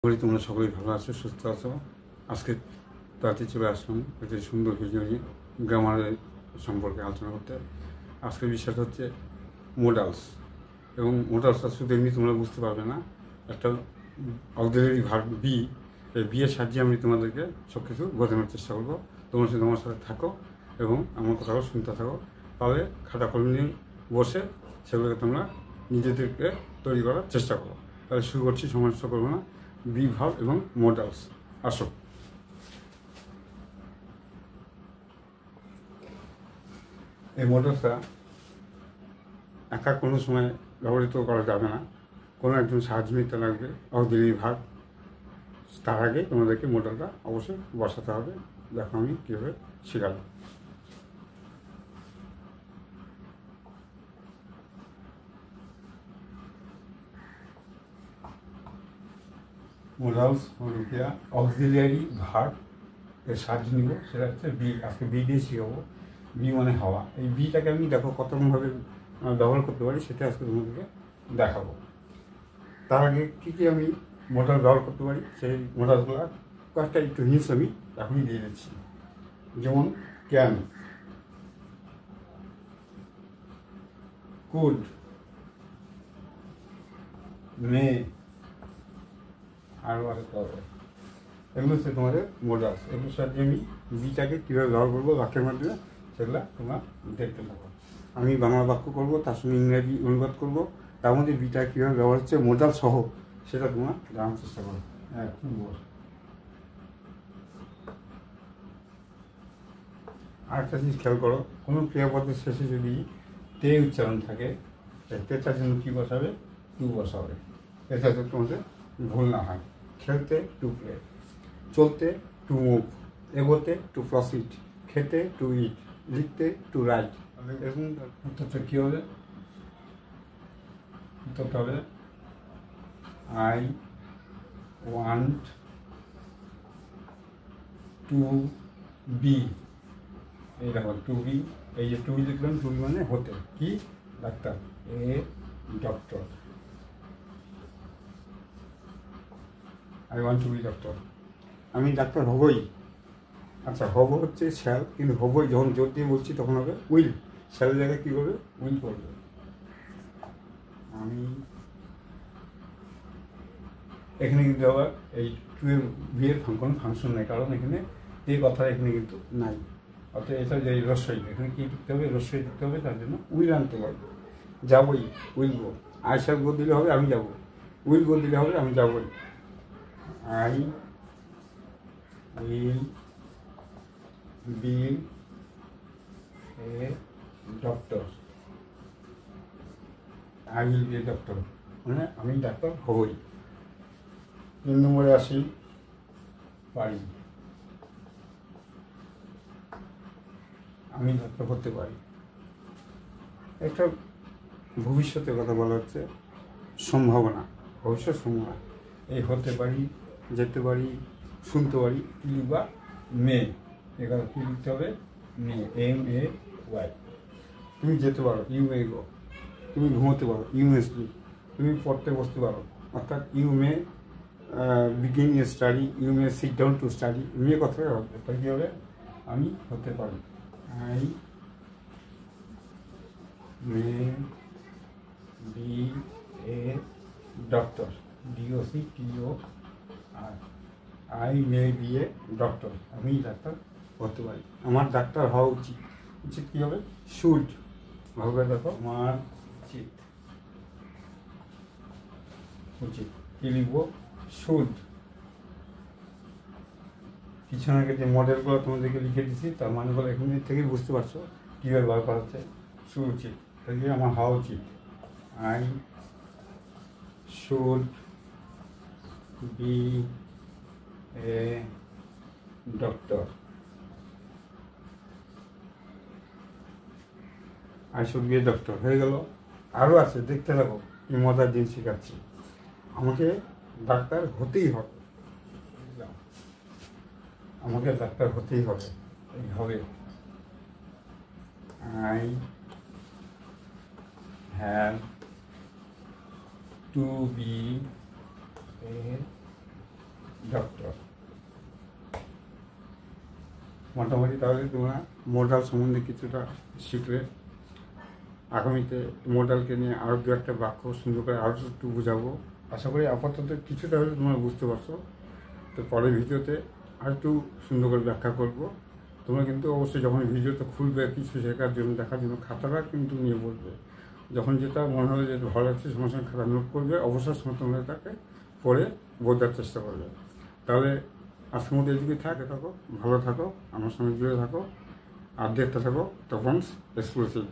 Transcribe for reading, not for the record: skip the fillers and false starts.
করি তোমরা সকলেই ভালো আছো, সুস্থ আছো। আজকে তাতে চলে আসলাম একটি সুন্দর ভিডিও নিয়ে গ্রামারের সম্পর্কে আলোচনা করতে। আজকের বিষয়টা হচ্ছে মোডালস। এবং মোডালসটা শুধু এমনি তোমরা বুঝতে পারবে না, একটা অক্সিলারি ভার্ব বি, এই বিয়ের সাহায্যে আমি তোমাদেরকে সব কিছু বোঝানোর চেষ্টা করবো। তোমরা শুধু আমার সাথে থাকো এবং আমার কথাও শুনতে থাকো, তাহলে খাতা কলম নিয়ে বসে সেগুলোকে তোমরা নিজেদেরকে তৈরি করার চেষ্টা করো। তাহলে শুরু করছি, সমস্যা করবো না। বি ভার্ব এবং মোডালস। আসো, এই মোডালসটা একা কোনো সময় ব্যবহৃত করা যাবে না, কোনো একজন সাহায্য নিতে লাগবে অক্সিলারি ভার্ব। তার আগে তোমাদেরকে মোডালটা অবশ্যই বসাতে হবে। দেখো আমি কীভাবে শেখাবো। মোডালস রুপিয়া অক্সিলারি ভার্ব এর সাহায্য নিব, সেটা হচ্ছে বি। আজকে বি দিয়ে শিখাবো। বি মানে হাওয়া। এই বিটাকে আমি দেখো কতভাবে ব্যবহার করতে পারি সেটা আজকে তোমাদেরকে দেখাবো। তার আগে কী কী আমি মোডাল ব্যবহার করতে পারি সেই মোডালগুলো কয়েকটা একটু হিন্টস আমি এখনই দিয়ে দিচ্ছি। যেমন ক্যান, কুড, মে, আরও আরেকটা হবে। এগুলো হচ্ছে তোমাদের মোডালস। এগুলোর সাহায্যে আমি বিটাকে কীভাবে ব্যবহার করবো বাক্যের মাধ্যমে সেগুলো তোমরা দেখতে থাকো। আমি বাংলা বাক্য করবো, তার সঙ্গে ইংরেজি অনুবাদ করবো, তার মধ্যে বিটা কীভাবে ব্যবহার হচ্ছে মোডাল সহ সেটা তোমরা জানার চেষ্টা করো। হ্যাঁ, আরেকটা জিনিস খেয়াল করো, কোনো ক্রিয়াপদের শেষে যদি তে উচ্চারণ থাকে, তেটার জন্য কী বসাবে? টু বসাবে। এটা যাতে তোমাদের ভুল না হয়। খেলতে টু প্লে, চলতে টু মুভ, এগোতে টু প্রসিড, খেতে টু ইট, লিখতে টু রাইট। এরকম উত্তরটা কী হবে? উত্তরটা হবে আই ওয়ান্ট টু বি। এই দেখো টু বি, এই যে টু বি লিখলাম, টু বি মানে হতে, কি? ডাক্তার, a doctor. I want to be doctor. আমি ডাক্তার হবই। আচ্ছা, হব হচ্ছে শ্যাল, কিন্তু হবই যখন জোর দিয়ে বলছি তখন হবে উইল। শ্যালের জায়গায় কী করবে? উইল করবে। আমি এখানে কিন্তু আবার এই টুয়েলভ বিয়ের কোনো ফাংশন নেই, কারণ এখানে এই কথা এখানে কিন্তু নাই। অর্থাৎ এটা যে রস্যই, এখানে কী লিখতে হবে? রস্যই লিখতে হবে, তার জন্য উইল আনতে পারবে। যাবই, will go. I shall go দিলে হবে আমি যাবো, উইল গো দিলে হবে আমি যাবই। I will be a doctor. I will be a doctor মানে আমি ডাক্তার হবই। 3 নম্বরে আসি, পারি। আমি ডাক্তার হতে পারি। একটা ভবিষ্যতের কথা বলা হচ্ছে, সম্ভাবনা, ভবিষ্যৎ সম্ভাবনা। এই হতে পারি, যেতে পারি, শুনতে পারি, কী লিখবা? মে। এখানে কী লিখতে হবে? মে, এম এ ওয়াই। তুমি যেতে পারো, ইউ মে গো। তুমি ঘুমোতে পারো, ইউ মে স্লিপ। তুমি পড়তে বসতে পারো, অর্থাৎ you may begin study, you may sit down to study. May কথাটা হবে, তাই কী হবে? আমি হতে পারি। I may be a doctor, D O C T O R. I may be a doctor, আমি ডাক্তার হতে পারি। আমার ডাক্তার হওয়া উচিত। উচিত কী হবে? শুড। ভাবে দেখো, আমার উচিত, উচিত কী লিখবো? শুড। পিছনে আগে যে মডেলগুলো তোমাদেরকে লিখে দিচ্ছি তার মানেগুলো এখান থেকেই বুঝতে পারছো কীভাবে ব্যবহার করা হচ্ছে। সুউচিত, তাই আমার হওয়া উচিত। I should be a doctor. I should be a doctor হয়ে গেল। আরও আছে, দেখতে থাকো, কি মজার দিন শেখাচ্ছি। আমাকে ডাক্তার হতেই হবে, আমাকে ডাক্তার হতেই হবে, এই হবে। I have to B A মোটামুটি তাহলে তোমরা মোডাল সম্বন্ধে কিছুটা শিখলে। আগামীতে মোডালকে নিয়ে আরও দু একটা বাক্য সুন্দর করে আরও একটু বোঝাবো। আশা করি আপাতত কিছুটা হলে তোমরা বুঝতে পারছো। তো পরের ভিডিওতে আর একটু সুন্দর করে ব্যাখ্যা করবো। তোমরা কিন্তু অবশ্যই যখন ভিডিওটা খুলবে কিছু শেখার জন্য, দেখার জন্য খাতাটা কিন্তু নিয়ে বলবে। যখন যেটা মনে হবে যে ভালো লাগছে সঙ্গে সঙ্গে খাতা নোট করবে, অবসর সময় তোমরা তাকে পড়ে বোঝার চেষ্টা করবে। তাহলে আজকের মধ্যে এদিকে থাকো, ভালো থাকো, আমার সঙ্গে জুড়ে থাকো আর দেখতে থাকো তপনস এক্সক্লুসিভ।